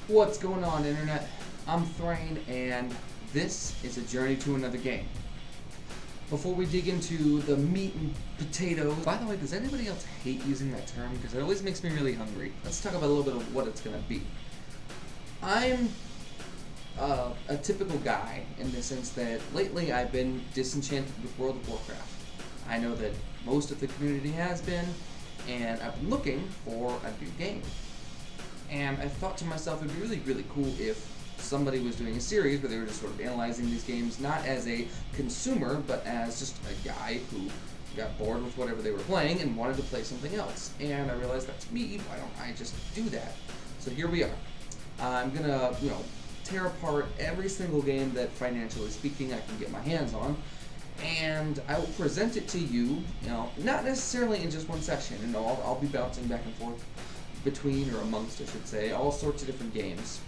What's going on, Internet? I'm Thrain, and this is a journey to another game. Before we dig into the meat and potatoes, by the way, does anybody else hate using that term? Because it always makes me really hungry. Let's talk about a little bit of what it's going to be. I'm a typical guy in the sense that lately I've been disenchanted with World of Warcraft. I know that most of the community has been, and I've been looking for a new game. And I thought to myself, it'd be really, really cool if somebody was doing a series where they were just sort of analyzing these games, not as a consumer, but as just a guy who got bored with whatever they were playing and wanted to play something else. And I realized that's me. Why don't I just do that? So here we are. I'm gonna, tear apart every single game that, financially speaking, I can get my hands on, and I will present it to you. Not necessarily in just one section. I'll be bouncing back and forth between, or amongst, I should say, all sorts of different games,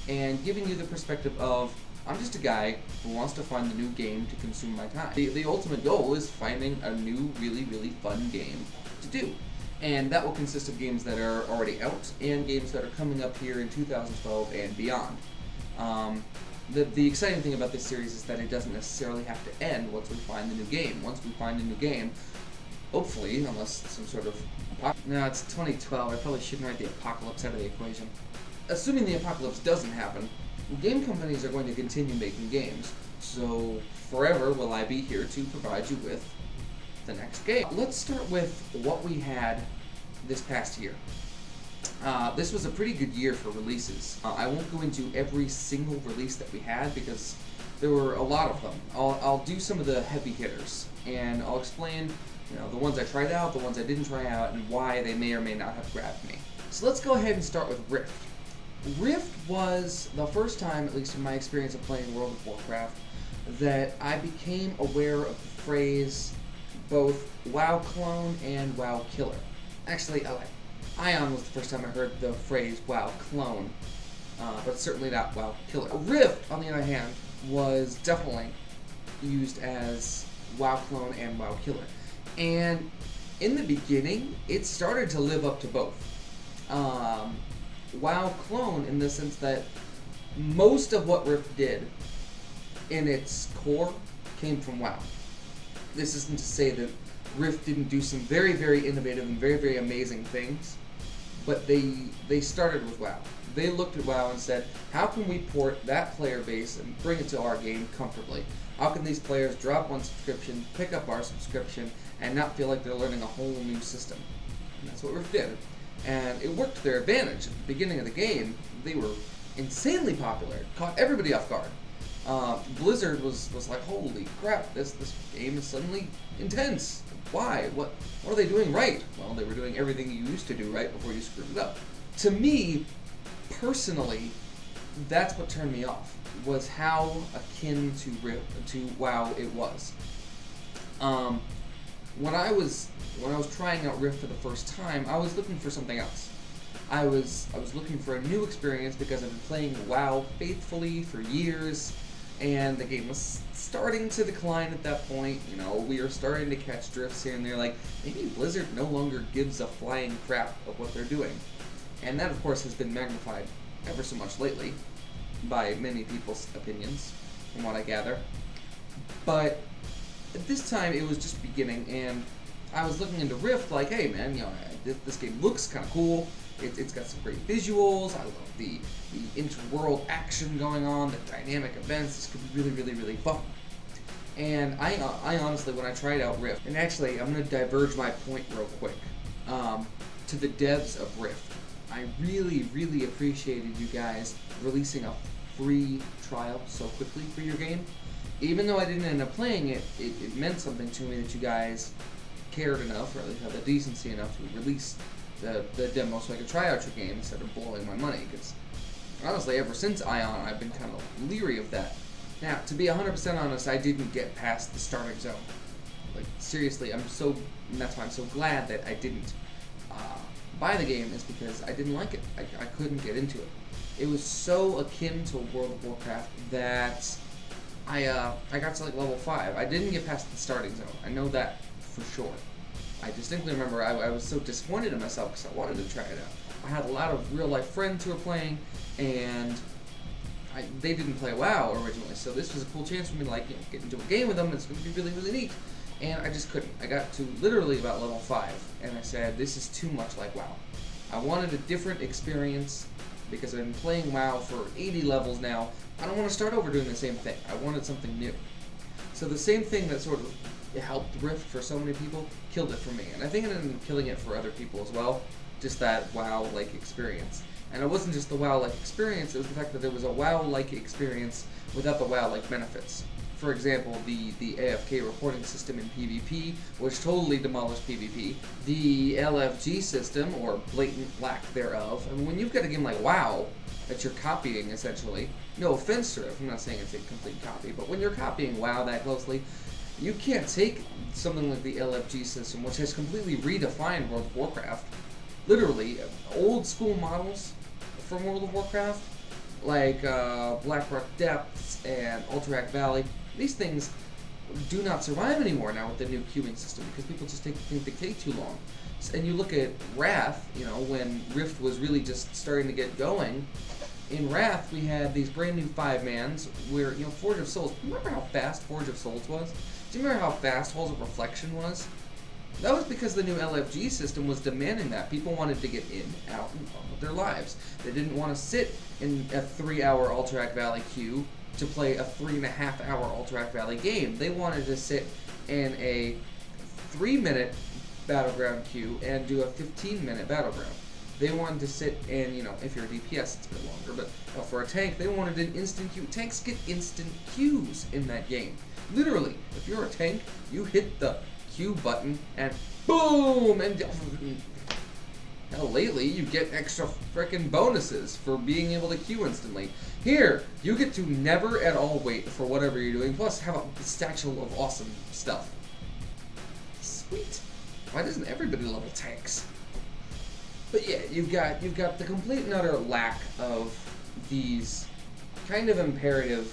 and giving you the perspective of, I'm just a guy who wants to find a new game to consume my time. The ultimate goal is finding a new, really, really fun game to do. And that will consist of games that are already out, and games that are coming up here in 2012 and beyond. The exciting thing about this series is that it doesn't necessarily have to end once we find the new game. Once we find a new game, hopefully, unless some sort of no, it's 2012. I probably shouldn't write the apocalypse out of the equation. Assuming the apocalypse doesn't happen, game companies are going to continue making games. So forever will I be here to provide you with the next game. Let's start with what we had this past year. This was a pretty good year for releases. I won't go into every single release that we had because there were a lot of them. I'll do some of the heavy hitters, and I'll explain the ones I tried out, the ones I didn't try out, and why they may or may not have grabbed me. So let's go ahead and start with Rift. Rift was the first time, at least in my experience of playing World of Warcraft, that I became aware of the phrase both WoW clone and WoW killer. Actually, I lied. Ion was the first time I heard the phrase WoW clone, but certainly not WoW killer. Rift, on the other hand, was definitely used as WoW clone and WoW killer. And in the beginning, it started to live up to both. WoW clone in the sense that most of what Rift did in its core came from WoW. This isn't to say that Rift didn't do some very, very innovative and very, very amazing things, but they started with WoW. They looked at WoW and said, how can we port that player base and bring it to our game comfortably? How can these players drop one subscription, pick up our subscription, and not feel like they're learning a whole new system? And that's what Rift did. And it worked to their advantage. At the beginning of the game, they were insanely popular. Caught everybody off guard. Blizzard was like, holy crap, this game is suddenly intense. Why? What are they doing right? Well, they were doing everything you used to do right before you screwed it up. To me, personally, that's what turned me off, was how akin to WoW it was. When I was trying out Rift for the first time, I was looking for something else. I was looking for a new experience because I've been playing WoW faithfully for years, and the game was starting to decline at that point. We were starting to catch drifts here and there, like maybe Blizzard no longer gives a flying crap of what they're doing. And that, of course, has been magnified ever so much lately by many people's opinions, from what I gather. But at this time, it was just beginning, and I was looking into Rift like, hey man, this game looks kind of cool. It's got some great visuals. I love the interworld action going on, the dynamic events. This could be really, really, really fun. And I honestly, when I tried out Rift, and actually, I'm going to diverge my point real quick to the devs of Rift. I really, really appreciated you guys releasing a free trial so quickly for your game. Even though I didn't end up playing it, it meant something to me that you guys cared enough, or at least had the decency enough to release the demo so I could try out your game instead of blowing my money, because honestly, ever since Ion, I've been kind of leery of that. Now, to be 100% honest, I didn't get past the starting zone. Like, seriously, and that's why I'm so glad that I didn't buy the game, is because I didn't like it. I couldn't get into it. It was so akin to World of Warcraft that I got to like level 5. I didn't get past the starting zone. I know that for sure. I distinctly remember I was so disappointed in myself because I wanted to try it out. I had a lot of real life friends who were playing, and they didn't play WoW originally, so this was a cool chance for me to like get into a game with them. And it's going to be really, really neat. And I just couldn't. I got to literally about level 5, and I said, this is too much like WoW. I wanted a different experience because I've been playing WoW for 80 levels now. I don't want to start over doing the same thing. I wanted something new. So the same thing that sort of helped Rift for so many people killed it for me. And I think it ended up killing it for other people as well. Just that WoW-like experience. And it wasn't just the WoW-like experience, it was the fact that there was a WoW-like experience without the WoW-like benefits. For example, the AFK reporting system in PvP, which totally demolished PvP. The LFG system, or blatant lack thereof. I mean, when you've got a game like WoW that you're copying, essentially, no offense to it, I'm not saying it's a complete copy, but when you're copying WoW that closely, you can't take something like the LFG system, which has completely redefined World of Warcraft. Literally, old school models from World of Warcraft, like Blackrock Depths and Alterac Valley, these things do not survive anymore now with the new queuing system because people just think they take too long. And you look at Wrath, you know, when Rift was really just starting to get going. In Wrath, we had these brand new 5-mans where, you know, Forge of Souls. Remember how fast Forge of Souls was? Do you remember how fast Halls of Reflection was? That was because the new LFG system was demanding that. People wanted to get in, out, and on with their lives. They didn't want to sit in a 3-hour Alterac Valley queue to play a 3.5-hour Alterac Valley game. They wanted to sit in a 3-minute Battleground queue and do a 15-minute Battleground. They wanted to sit in, you know, if you're a DPS, it's a bit longer, but for a tank, they wanted an instant queue. Tanks get instant queues in that game. Literally, if you're a tank, you hit the Q button and boom! And hell, lately you get extra frickin' bonuses for being able to queue instantly. Here, you get to never at all wait for whatever you're doing, plus have a statue of awesome stuff. Sweet. Why doesn't everybody level tanks? But yeah, you've got the complete and utter lack of these kind of imperative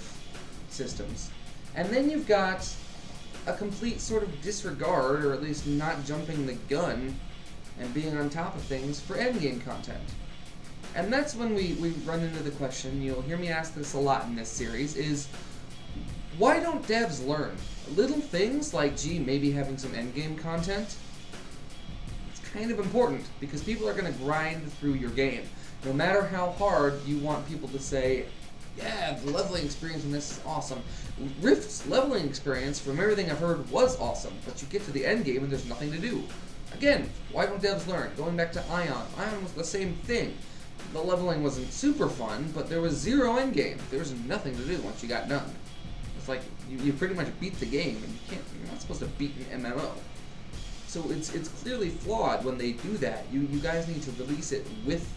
systems. And then you've got a complete sort of disregard, or at least not jumping the gun and being on top of things for endgame content. And that's when we run into the question, you'll hear me ask this a lot in this series, is why don't devs learn? Little things like, gee, maybe having some endgame content, it's kind of important, because people are going to grind through your game. No matter how hard you want people to say, yeah, the leveling experience in this is awesome. Rift's leveling experience, from everything I've heard, was awesome, but you get to the end game and there's nothing to do. Again, why don't devs learn? Going back to Ion. Ion was the same thing. The leveling wasn't super fun, but there was zero end game. There was nothing to do once you got done. It's like, you pretty much beat the game, and you're not supposed to beat an MMO. So it's clearly flawed when they do that. You guys need to release it with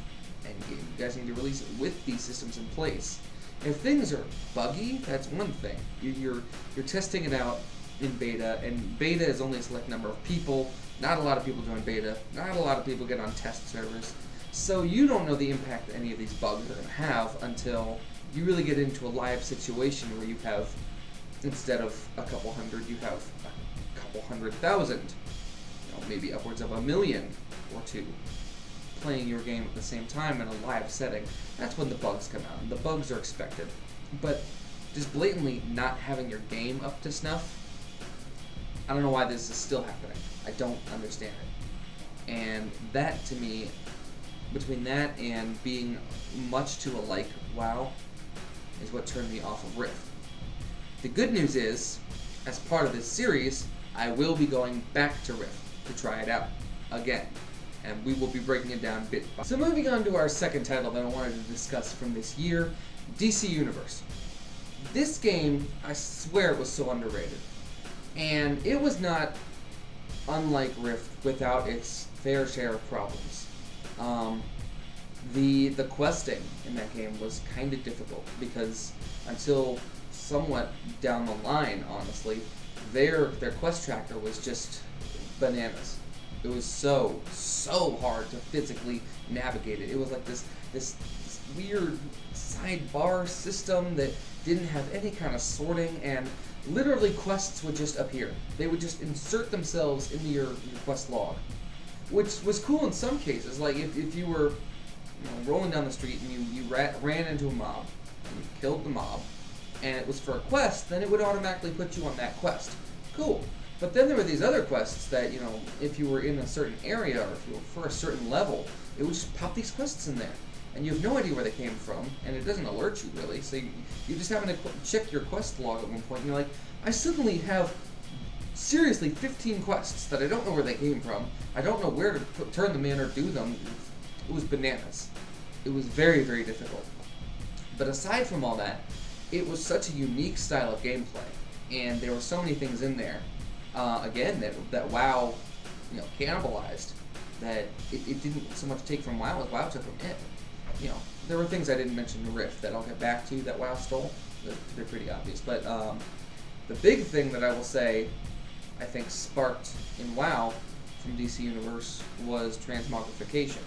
endgame. You guys need to release it with these systems in place. If things are buggy, that's one thing. You're testing it out in beta, and beta is only a select number of people. Not a lot of people join beta. Not a lot of people get on test servers. So you don't know the impact that any of these bugs are going to have until you really get into a live situation where you have, instead of a couple hundred, you have a couple 100,000. You know, maybe upwards of 1 million or 2. Playing your game at the same time in a live setting. That's when the bugs come out, and the bugs are expected. But just blatantly not having your game up to snuff, I don't know why this is still happening. I don't understand it. And that, to me, between that and being much too alike WoW, is what turned me off of Rift. The good news is, as part of this series, I will be going back to Rift to try it out again. And we will be breaking it down bit by bit. So moving on to our second title that I wanted to discuss from this year, DC Universe. This game, I swear it was so underrated. And it was not unlike Rift without its fair share of problems. The questing in that game was kind of difficult because until somewhat down the line, honestly, their quest tracker was just bananas. It was so hard to physically navigate it. It was like this weird sidebar system that didn't have any kind of sorting, and literally quests would just appear. They would just insert themselves into your quest log, which was cool in some cases. Like if you were rolling down the street and you ran into a mob and you killed the mob, and it was for a quest, then it would automatically put you on that quest. Cool. But then there were these other quests that, if you were in a certain area or if you were for a certain level, it would just pop these quests in there. And you have no idea where they came from, and it doesn't alert you really. So you just happen to check your quest log at one point, and you're like, I suddenly have seriously 15 quests that I don't know where they came from. I don't know where to turn them in or do them. It was bananas. It was very, very difficult. But aside from all that, it was such a unique style of gameplay, and there were so many things in there. Again, that WoW, cannibalized. That it didn't so much take from WoW as WoW took from it. There were things I didn't mention in Rift that I'll get back to that WoW stole. They're pretty obvious. But the big thing that I will say, I think sparked in WoW from DC Universe was transmogrification.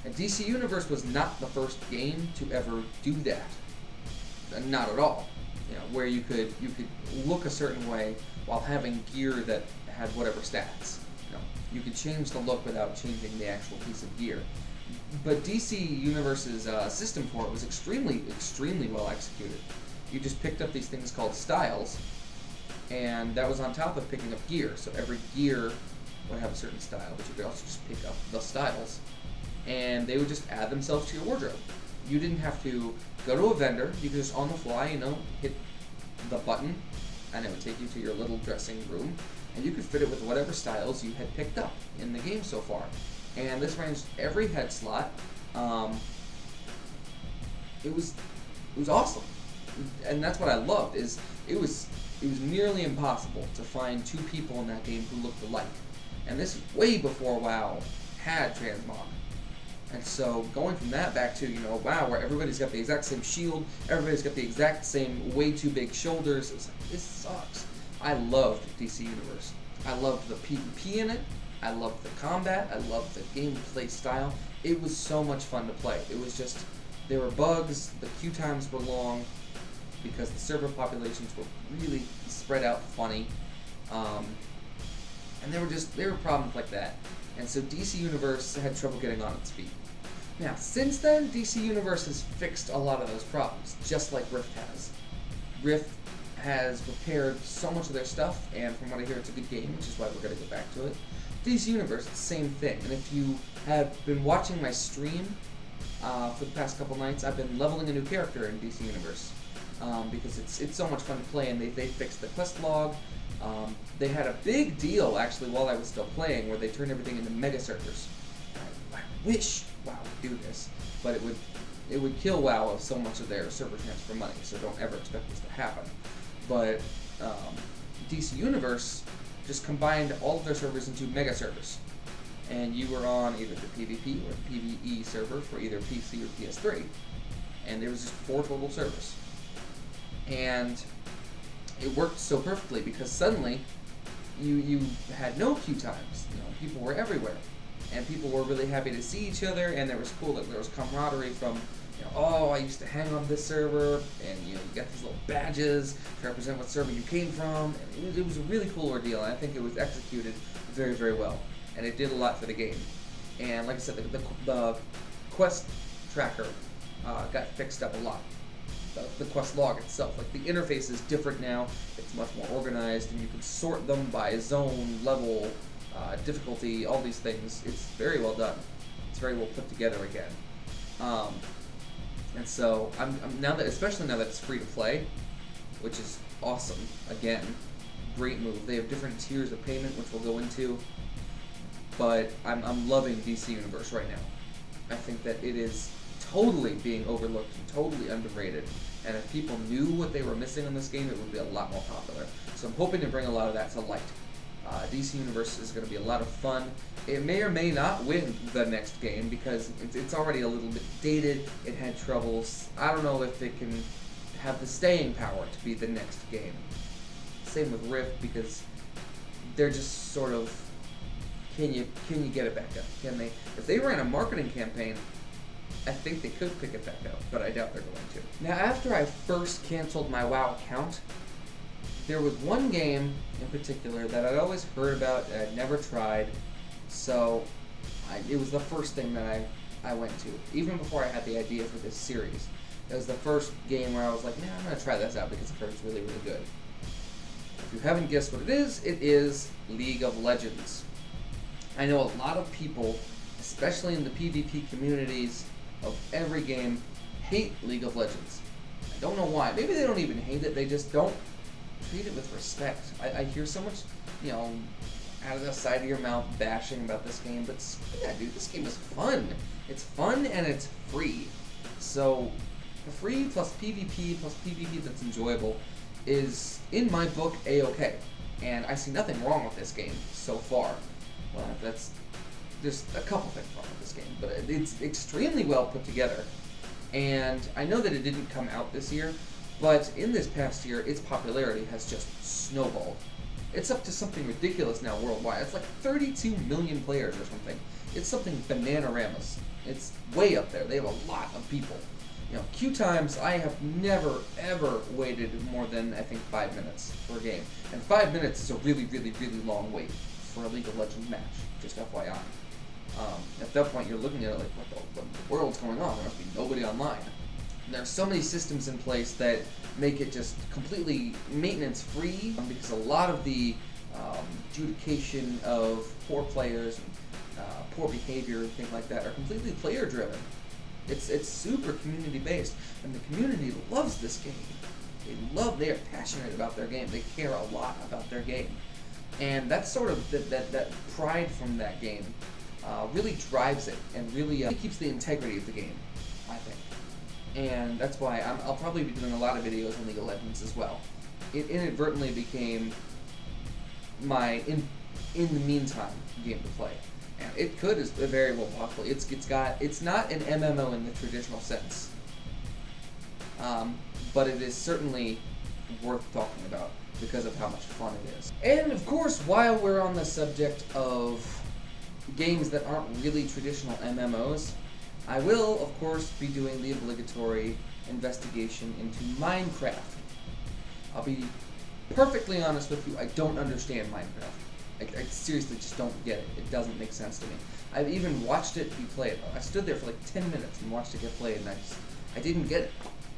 And DC Universe was not the first game to ever do that. Not at all. Where you could look a certain way while having gear that had whatever stats. You could change the look without changing the actual piece of gear. But DC Universe's system for it was extremely, extremely well executed. You just picked up these things called styles, and that was on top of picking up gear. So every gear would have a certain style, but you could also just pick up the styles, and they would just add themselves to your wardrobe. You didn't have to go to a vendor. You could just on the fly, hit the button, and it would take you to your little dressing room, and you could fit it with whatever styles you had picked up in the game so far. And this ranged every head slot. It was awesome, and that's what I loved. Is it was nearly impossible to find two people in that game who looked alike, and this is way before WoW had transmog. And so going from that back to WoW, where everybody's got the exact same shield, everybody's got the exact same way too big shoulders. It was like, this sucks. I loved DC Universe. I loved the PvP in it. I loved the combat. I loved the gameplay style. It was so much fun to play. It was just, there were bugs, the queue times were long because the server populations were really spread out funny. And there were problems like that. And so DC Universe had trouble getting on its feet. Now, since then, DC Universe has fixed a lot of those problems, just like Rift has. Rift has repaired so much of their stuff, and from what I hear, it's a good game, which is why we're going to go back to it. DC Universe, it's the same thing. And if you have been watching my stream for the past couple nights, I've been leveling a new character in DC Universe because it's so much fun to play, and they fixed the quest log. They had a big deal, actually, while I was still playing, where they turned everything into mega servers. I wish WoW would do this, but it would kill WoW of so much of their server transfer money, so don't ever expect this to happen. But DC Universe just combined all of their servers into mega servers, and you were on either the PvP or the PvE server for either PC or PS3, and there was just 4 total servers. And it worked so perfectly because suddenly you had no queue times. People were everywhere, and people were really happy to see each other, and there was there was camaraderie from, oh, I used to hang on this server, and you got these little badges to represent what server you came from. And it was a really cool ordeal, and I think it was executed very, very well, and it did a lot for the game. And like I said, the quest tracker got fixed up a lot. The quest log itself, like the interface is different now. It's much more organized, and you can sort them by zone, level, difficulty, all these things. It's very well done. It's very well put together again. And so I'm now that, especially now that it's free to play, which is awesome. Again, great move. They have different tiers of payment, which we'll go into. But I'm loving DC Universe right now. I think that it is totally being overlooked and totally underrated, and if people knew what they were missing in this game, it would be a lot more popular. So I'm hoping to bring a lot of that to light. DC Universe is going to be a lot of fun. It may or may not win the next game because it's already a little bit dated. It had troubles. I don't know if it can have the staying power to be the next game. Same with Rift, because they're just sort of, can you get it back up? Can they? If they ran a marketing campaign, I think they could pick it back up, but I doubt they're going to. Now, after I first canceled my WoW account, there was one game in particular that I'd always heard about and I'd never tried, so it was the first thing that I I went to, even before I had the idea for this series. It was the first game where I was like, man, I'm going to try this out because I've heard it's really, really good. If you haven't guessed what it is League of Legends. I know a lot of people, especially in the PvP communities of every game, hate League of Legends. I don't know why. Maybe they don't even hate it, they just don't treat it with respect. I hear so much, you know, out of the side of your mouth bashing about this game, but yeah, dude, this game is fun. It's fun and it's free. So, free plus PvP that's enjoyable is, in my book, A-okay. And I see nothing wrong with this game so far. Well, that's just a couple things wrong with this game, but it's extremely well put together. And I know that it didn't come out this year, but in this past year, its popularity has just snowballed. It's up to something ridiculous now worldwide. It's like 32 million players or something. It's something bananaramas. It's way up there. They have a lot of people. You know, queue times, I have never, ever waited more than, I think, 5 minutes for a game. And 5 minutes is a really, really, really long wait for a League of Legends match, just FYI. At that point, you're looking at it like, what the world's going on? There must be nobody online. And there are so many systems in place that make it just completely maintenance-free, because a lot of the adjudication of poor players and poor behavior and things like that are completely player-driven. It's super community-based, and the community loves this game. They are passionate about their game. They care a lot about their game. And that's sort of that pride from that game really drives it, and really keeps the integrity of the game, I think. And that's why I'll probably be doing a lot of videos on League of Legends as well. It inadvertently became my, in the meantime, game to play. And it could is very well possible. It's not an MMO in the traditional sense. But it is certainly worth talking about because of how much fun it is. And of course, while we're on the subject of games that aren't really traditional MMOs, I will, of course, be doing the obligatory investigation into Minecraft. I'll be perfectly honest with you, I don't understand Minecraft. I seriously just don't get it. It doesn't make sense to me. I've even watched it be played. I stood there for like 10 minutes and watched it get played, and I didn't get it.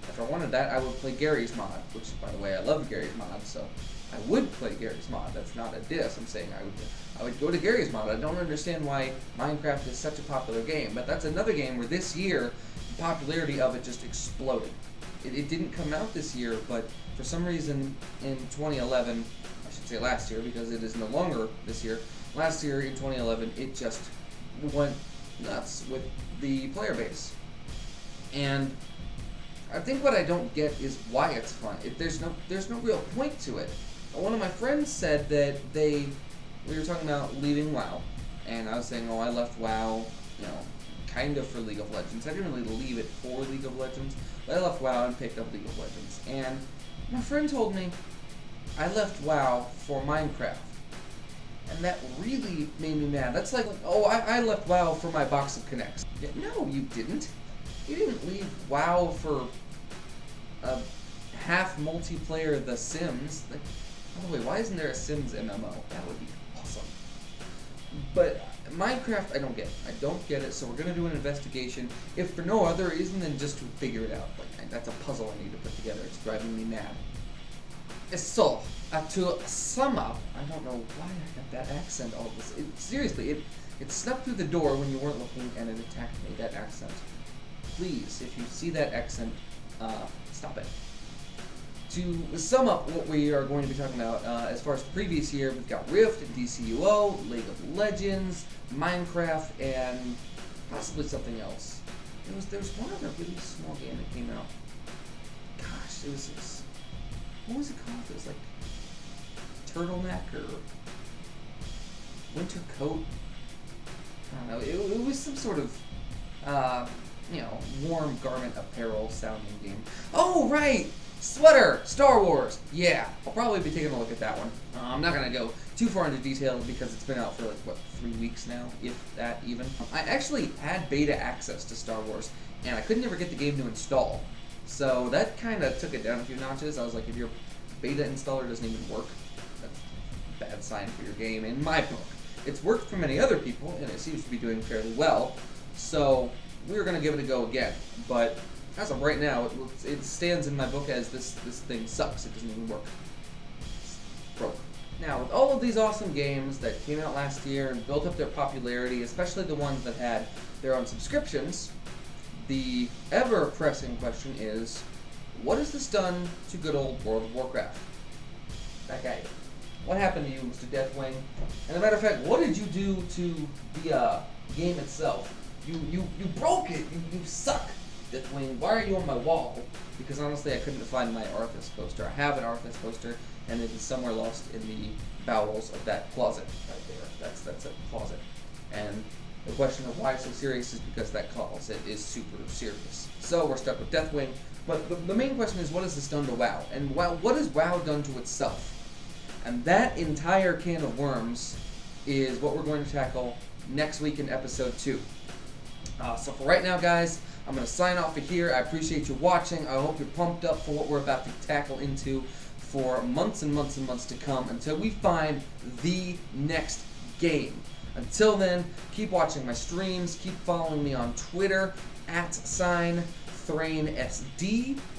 If I wanted that, I would play Garry's Mod, which, by the way, I love Garry's Mod, so I would play Garry's Mod. That's not a diss. I'm saying I would go to Garry's Mod. I don't understand why Minecraft is such a popular game, but that's another game where this year, the popularity of it just exploded. It didn't come out this year, but for some reason in 2011, I should say last year because it is no longer this year, last year in 2011, it just went nuts with the player base. And I think what I don't get is why it's fun. There's no real point to it. One of my friends said that we were talking about leaving WoW, and I was saying, oh, I left WoW, you know, kind of for League of Legends. I didn't really leave it for League of Legends, but I left WoW and picked up League of Legends. And my friend told me I left WoW for Minecraft, and that really made me mad. That's like, oh, I left WoW for my box of Connects. Yeah, no, you didn't. You didn't leave WoW for a half multiplayer The Sims. By the way, why isn't there a Sims MMO? That would be awesome. But Minecraft, I don't get it. I don't get it, so we're going to do an investigation, if for no other reason than just to figure it out. Like, that's a puzzle I need to put together. It's driving me mad. So, to sum up, I don't know why I got that accent all this. Seriously, it snuck through the door when you weren't looking, and it attacked me, that accent. Please, if you see that accent, stop it. To sum up what we are going to be talking about, as far as the previous year, we've got Rift, DCUO, League of Legends, Minecraft, and possibly something else. There was one other really small game that came out. Gosh, what was it called? It was like Turtleneck or Winter Coat. I don't know. It was some sort of you know, warm garment apparel sounding game. Oh, right! Sweater! Star Wars! Yeah, I'll probably be taking a look at that one. I'm not going to go too far into detail because it's been out for like, what, 3 weeks now, if that even. I actually had beta access to Star Wars, and I couldn't ever get the game to install. So that kind of took it down a few notches. I was like, if your beta installer doesn't even work, that's a bad sign for your game, in my book. It's worked for many other people, and it seems to be doing fairly well. So we were gonna give it a go again, but as of right now, it stands in my book as this thing sucks. It doesn't even work. It's broke. Now, with all of these awesome games that came out last year and built up their popularity, especially the ones that had their own subscriptions, the ever-pressing question is, what has this done to good old World of Warcraft? That guy. What happened to you, Mr. Deathwing? And as a matter of fact, what did you do to the game itself? You broke it! You suck, Deathwing. Why are you on my wall? Because honestly, I couldn't find my Arthas poster. I have an Arthas poster, and it is somewhere lost in the bowels of that closet right there. That's a closet. And the question of why it's so serious is because that closet is super serious. So we're stuck with Deathwing. But the main question is, what has this done to WoW? And what has WoW done to itself? And that entire can of worms is what we're going to tackle next week in episode 2. So for right now, guys, I'm going to sign off of here. I appreciate you watching. I hope you're pumped up for what we're about to tackle into for months and months and months to come until we find the next game. Until then, keep watching my streams. Keep following me on Twitter @ThrainSD,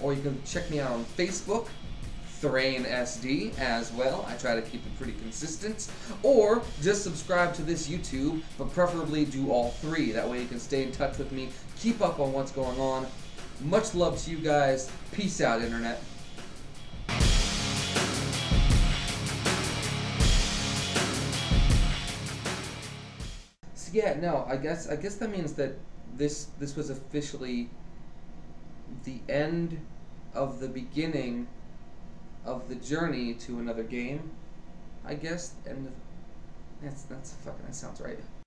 or you can check me out on Facebook, ThrainSD as well. I try to keep it pretty consistent. Or just subscribe to this YouTube, but preferably do all 3. That way you can stay in touch with me, keep up on what's going on. Much love to you guys. Peace out, Internet. So yeah, no, I guess that means that this was officially the end of the beginning of the journey to another game, I guess, and that sounds right.